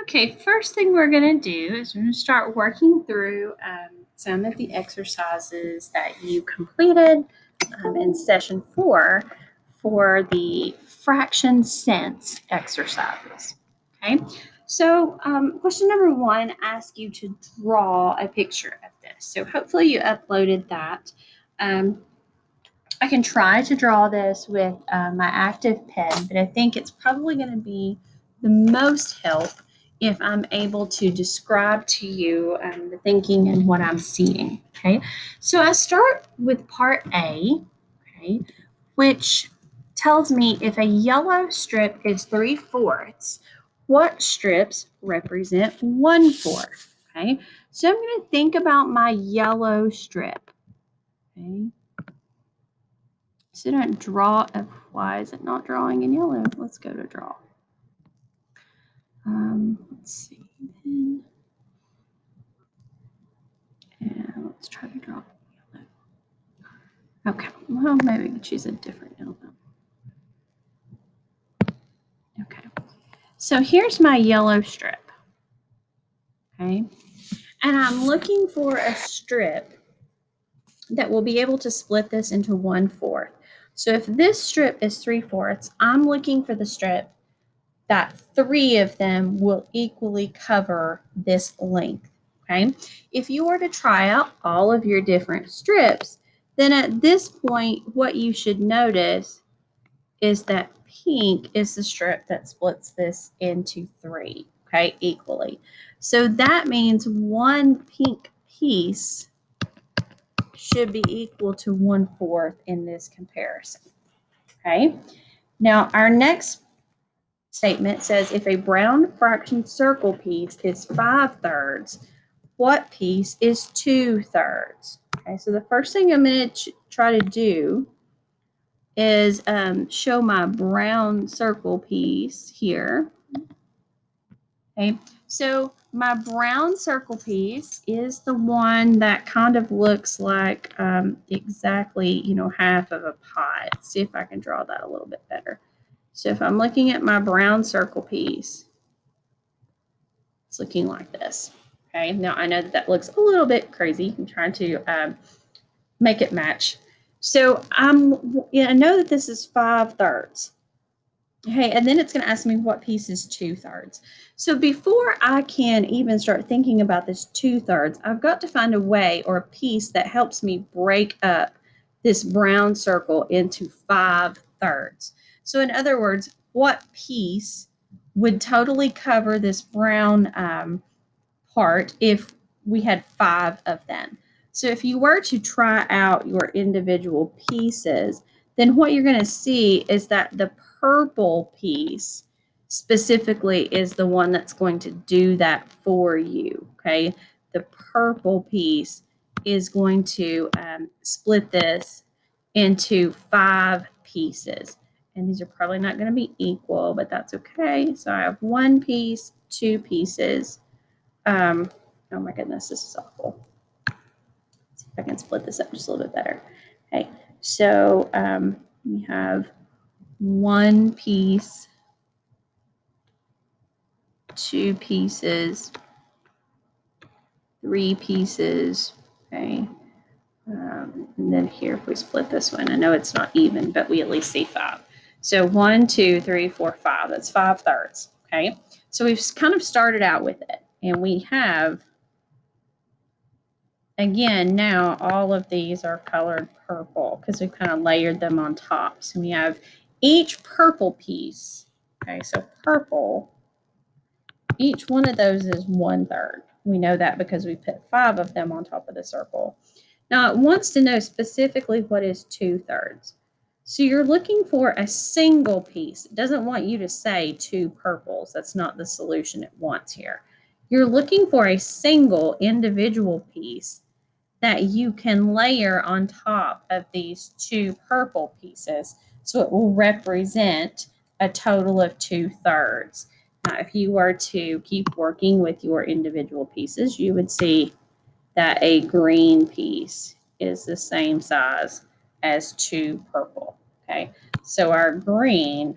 Okay, first thing we're going to do is we're going to start working through some of the exercises that you completed in session 4 for the fraction sense exercises. Okay, so question number 1 asks you to draw a picture of this. So hopefully you uploaded that. I can try to draw this with my active pen, but I think it's probably going to be the most help if I'm able to describe to you the thinking and what I'm seeing. Okay, so I start with part A, okay, which tells me if a yellow strip is 3/4, what strips represent 1/4. Okay, so I'm going to think about my yellow strip. Okay. So don't draw. Why is it not drawing in yellow? Let's go to draw. Let's see. And let's try to draw yellow. Okay. Well, maybe we can choose a different yellow. Okay. So here's my yellow strip. Okay. And I'm looking for a strip that will be able to split this into 1/4. So if this strip is 3/4, I'm looking for the strip that 3 of them will equally cover this length. Okay, if you were to try out all of your different strips, then at this point, what you should notice is that pink is the strip that splits this into 3, okay, equally. So that means one pink piece should be equal to 1/4 in this comparison. Okay, now our next statement says if a brown fraction circle piece is 5/3, what piece is 2/3? Okay, so the first thing I'm going to try to do is show my brown circle piece here. Okay, so my brown circle piece is the one that kind of looks like exactly, half of a pot. Let's see if I can draw that a little bit better. So if I'm looking at my brown circle piece, it's looking like this. Okay, now I know that looks a little bit crazy. I'm trying to make it match. So I know that this is 5/3. Okay, and then it's going to ask me what piece is 2/3. So before I can even start thinking about this 2/3, I've got to find a way or a piece that helps me break up this brown circle into 5/3. So in other words, what piece would totally cover this brown part if we had 5 of them? So if you were to try out your individual pieces, then what you're going to see is that the purple piece specifically is the one that's going to do that for you, okay? The purple piece is going to split this into 5 pieces. And these are probably not going to be equal, but that's okay. So I have 1 piece, 2 pieces. Oh my goodness, this is awful. Let's see if I can split this up just a little bit better. Okay, so we have 1 piece, 2 pieces, 3 pieces, okay. And then here, if we split this one, I know it's not even, but we at least see 5. So 1, 2, 3, 4, 5. That's 5/3, okay. So we've kind of started out with it, and we have, again, now all of these are colored purple because we've kind of layered them on top. So we have each purple piece, okay, so purple, each one of those is 1/3. We know that because we put 5 of them on top of the circle. Now it wants to know specifically what is 2/3. So you're looking for a single piece. It doesn't want you to say 2 purples. That's not the solution it wants here. You're looking for a single individual piece that you can layer on top of these 2 purple pieces. So it will represent a total of 2/3. Now, if you were to keep working with your individual pieces, you would see that a green piece is the same size as 2 purple. Okay, so our green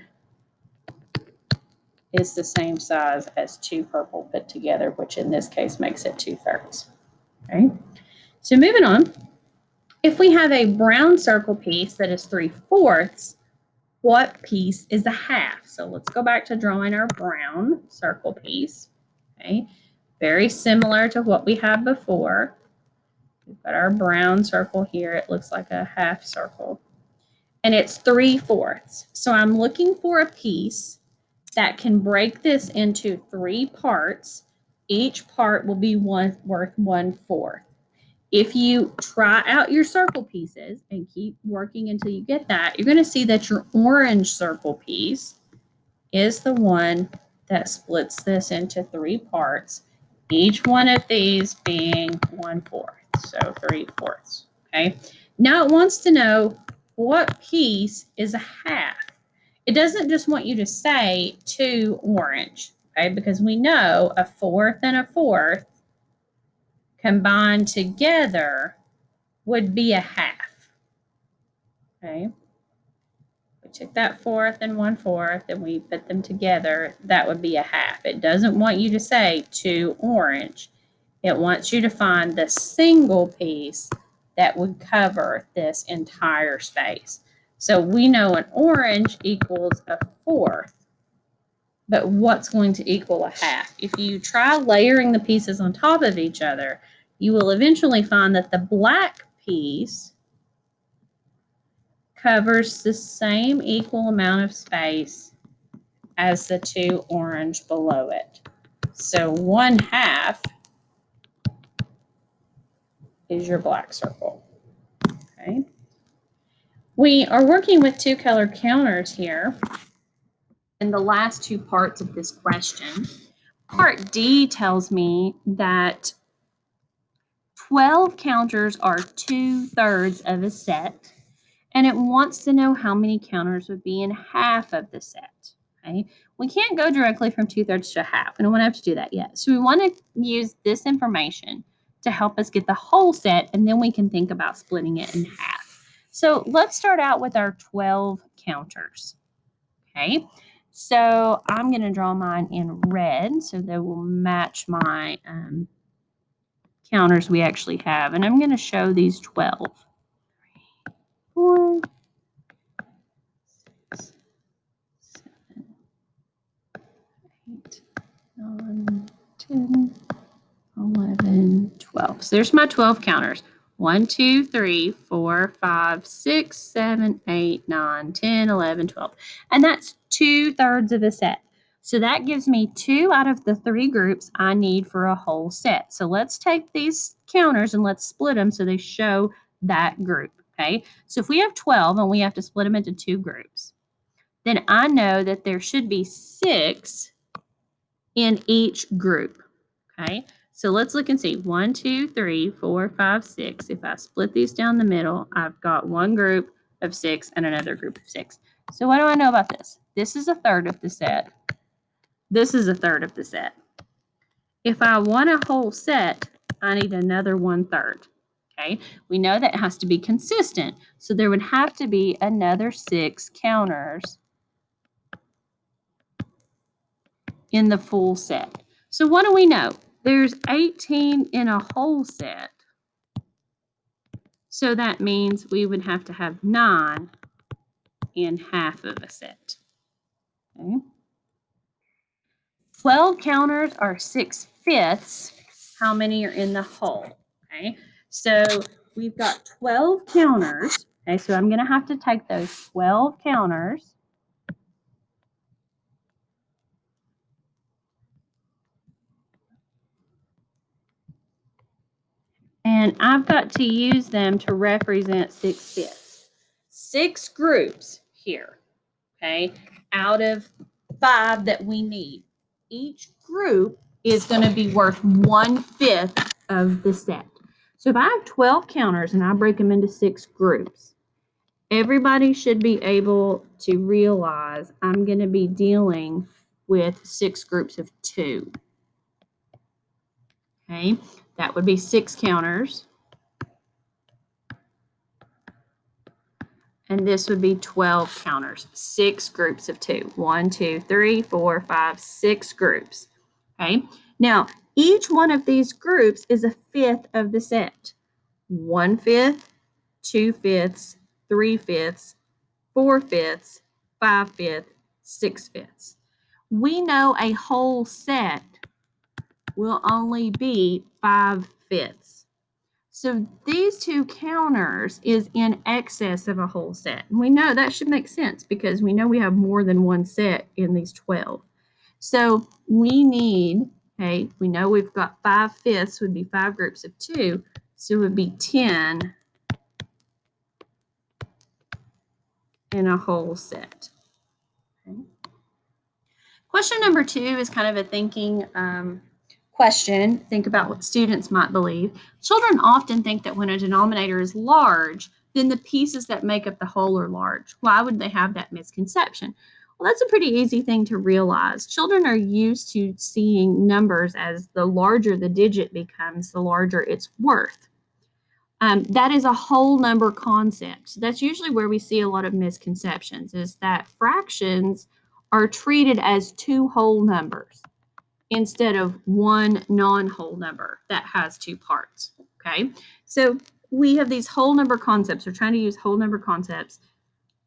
is the same size as 2 purple put together, which in this case makes it 2/3. Okay, so moving on. If we have a brown circle piece that is 3/4, what piece is a half? So let's go back to drawing our brown circle piece. Okay, very similar to what we had before. We've got our brown circle here. It looks like a half circle. And it's 3/4. So I'm looking for a piece that can break this into 3 parts. Each part will be worth 1/4. If you try out your circle pieces and keep working until you get that, you're going to see that your orange circle piece is the one that splits this into 3 parts, each one of these being 1/4, so 3/4. Okay, now it wants to know what piece is a half. It doesn't just want you to say 2 orange, okay, because we know a fourth and a fourth combined together would be a half. Okay, we took that fourth and 1/4 and we put them together, that would be a half. It doesn't want you to say 2 orange. It wants you to find the single piece that would cover this entire space. So we know an orange equals a fourth, but what's going to equal a half? If you try layering the pieces on top of each other, you will eventually find that the black piece covers the same equal amount of space as the 2 orange below it. So 1/2 is your black circle. Okay. We are working with 2 color counters here in the last 2 parts of this question. Part D tells me that 12 counters are 2/3 of a set, and it wants to know how many counters would be in half of the set. Okay, we can't go directly from 2/3 to half. We don't want to have to do that yet. So we want to use this information to help us get the whole set, and then we can think about splitting it in half. So let's start out with our 12 counters. Okay, so I'm going to draw mine in red so they will match my counters we actually have. And I'm going to show these 12. 4, 6, 7, 8, 9, 10, 11, 12. So there's my 12 counters. 1, 2, 3, 4, 5, 6, 7, 8, 9, 10, 11, 12. And that's 2/3 of a set. So that gives me 2 out of the 3 groups I need for a whole set. So let's take these counters and let's split them so they show that group. Okay, so if we have 12 and we have to split them into 2 groups, then I know that there should be 6 in each group. Okay, so let's look and see. 1, 2, 3, 4, 5, 6. If I split these down the middle, I've got one group of 6 and another group of 6. So what do I know about this? This is 1/3 of the set. This is 1/3 of the set. If I want a whole set, I need another 1/3. Okay, we know that has to be consistent. So there would have to be another 6 counters in the full set. So what do we know? There's 18 in a whole set. So that means we would have to have 9 in half of a set. Okay. 12 counters are 6/5. How many are in the whole? Okay, so we've got 12 counters. Okay, so I'm going to have to take those 12 counters and I've got to use them to represent 6/5. 6 groups here, okay, out of 5 that we need. Each group is going to be worth 1/5 of the set. So if I have 12 counters and I break them into 6 groups, everybody should be able to realize I'm going to be dealing with 6 groups of 2. Okay, that would be 6 counters. And this would be 12 counters, 6 groups of 2. 1, 2, 3, 4, 5, 6 groups. Okay. Now, each one of these groups is a fifth of the set. 1/5, 2/5, 3/5, 4/5, 5/5, 6/5. We know a whole set will only be 5/5. So these two counters is in excess of a whole set. And we know that should make sense because we know we have more than one set in these 12. So we need, okay, we know we've got 5/5 would be 5 groups of 2. So it would be 10 in a whole set. Okay. Question number 2 is kind of a thinking question. Think about what students might believe. Children often think that when a denominator is large, then the pieces that make up the whole are large. Why would they have that misconception? Well, that's a pretty easy thing to realize. Children are used to seeing numbers as the larger the digit becomes, the larger its worth. That is a whole number concept. That's usually where we see a lot of misconceptions, is that fractions are treated as 2 whole numbers instead of one non-whole number that has 2 parts, okay? So we have these whole number concepts. We're trying to use whole number concepts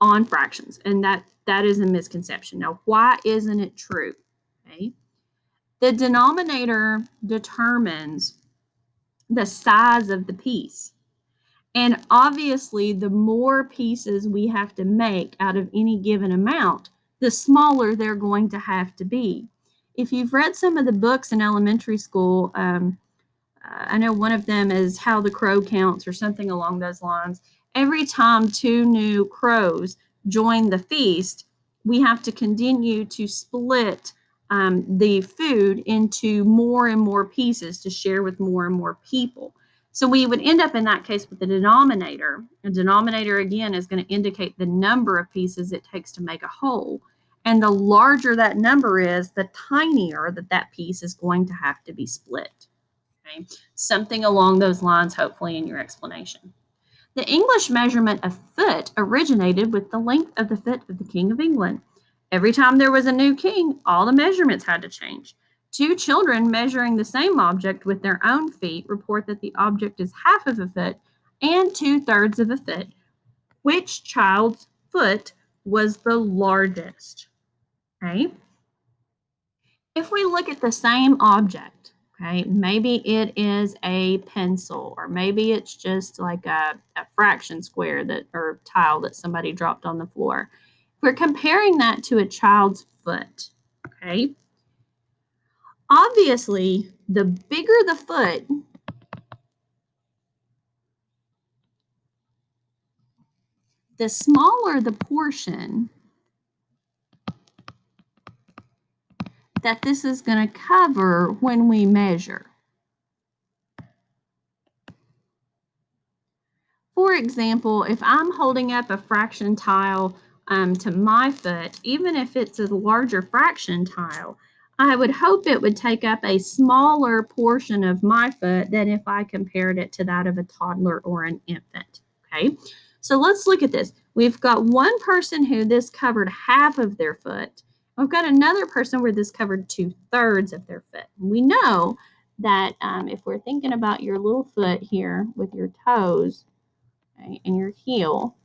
on fractions, and that is a misconception. Now, why isn't it true? Okay? The denominator determines the size of the piece. And obviously, the more pieces we have to make out of any given amount, the smaller they're going to have to be. If you've read some of the books in elementary school, I know one of them is How the Crow Counts or something along those lines. Every time 2 new crows join the feast, we have to continue to split the food into more and more pieces to share with more and more people. So we would end up in that case with the denominator. A denominator, again, is going to indicate the number of pieces it takes to make a whole. And the larger that number is, the tinier that piece is going to have to be split. Okay? Something along those lines, hopefully, in your explanation. The English measurement of foot originated with the length of the foot of the King of England. Every time there was a new king, all the measurements had to change. 2 children measuring the same object with their own feet report that the object is half of a foot and 2/3 of a foot. Which child's foot was the largest? Okay. If we look at the same object, okay, maybe it is a pencil, or maybe it's just like a fraction square or tile that somebody dropped on the floor. We're comparing that to a child's foot, okay? Obviously, the bigger the foot, the smaller the portion that this is going to cover when we measure. For example, if I'm holding up a fraction tile to my foot, even if it's a larger fraction tile, I would hope it would take up a smaller portion of my foot than if I compared it to that of a toddler or an infant. Okay, so let's look at this. We've got one person who this covered half of their foot. We've got another person where this covered 2/3 of their foot. We know that if we're thinking about your little foot here with your toes, okay, and your heel,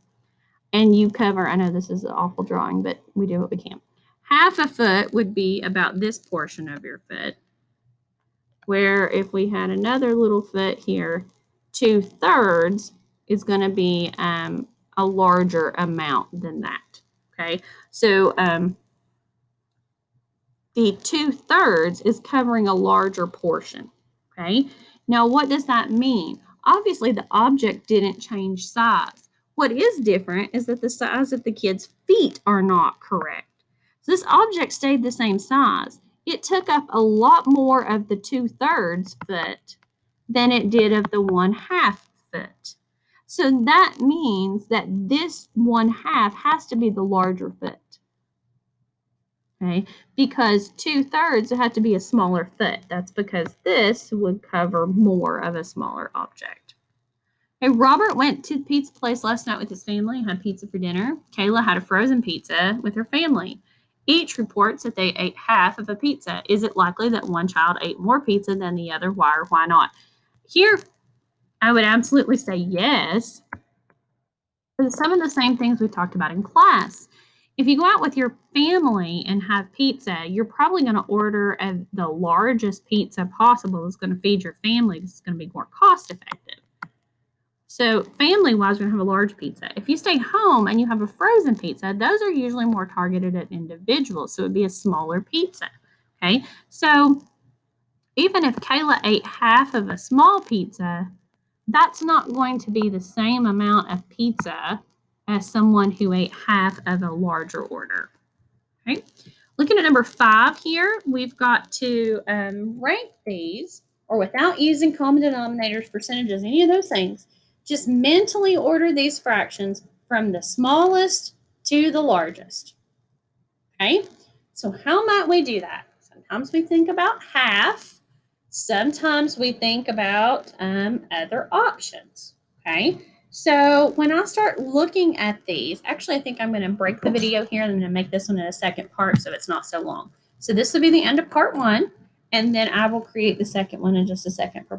and you cover, I know this is an awful drawing, but we do what we can. Half a foot would be about this portion of your foot, where if we had another little foot here, 2/3 is going to be a larger amount than that. Okay, so the 2/3 is covering a larger portion. Okay, now what does that mean? Obviously, the object didn't change size. What is different is that the size of the kid's feet are not correct. So this object stayed the same size. It took up a lot more of the 2/3 foot than it did of the 1/2 foot. So that means that this 1/2 has to be the larger foot. Okay, because 2/3 it had to be a smaller foot. That's because this would cover more of a smaller object. Okay, Robert went to the pizza place last night with his family and had pizza for dinner. Kayla had a frozen pizza with her family. Each reports that they ate half of a pizza. Is it likely that one child ate more pizza than the other? Why or why not? Here, I would absolutely say yes. Some of the same things we talked about in class. If you go out with your family and have pizza, you're probably going to order the largest pizza possible that's going to feed your family. This is going to be more cost effective. So family-wise, we're going to have a large pizza. If you stay home and you have a frozen pizza, those are usually more targeted at individuals. So it would be a smaller pizza. Okay. So even if Kayla ate half of a small pizza, that's not going to be the same amount of pizza as someone who ate half of a larger order. Okay. Looking at number 5 here, we've got to rank these, or without using common denominators, percentages, any of those things, just mentally order these fractions from the smallest to the largest. Okay, so how might we do that? Sometimes we think about half. Sometimes we think about other options. Okay, so when I start looking at these, actually I think I'm going to break the video here and I'm going to make this one in a second part so it's not so long. So this will be the end of part 1, and then I will create the second one in just a second for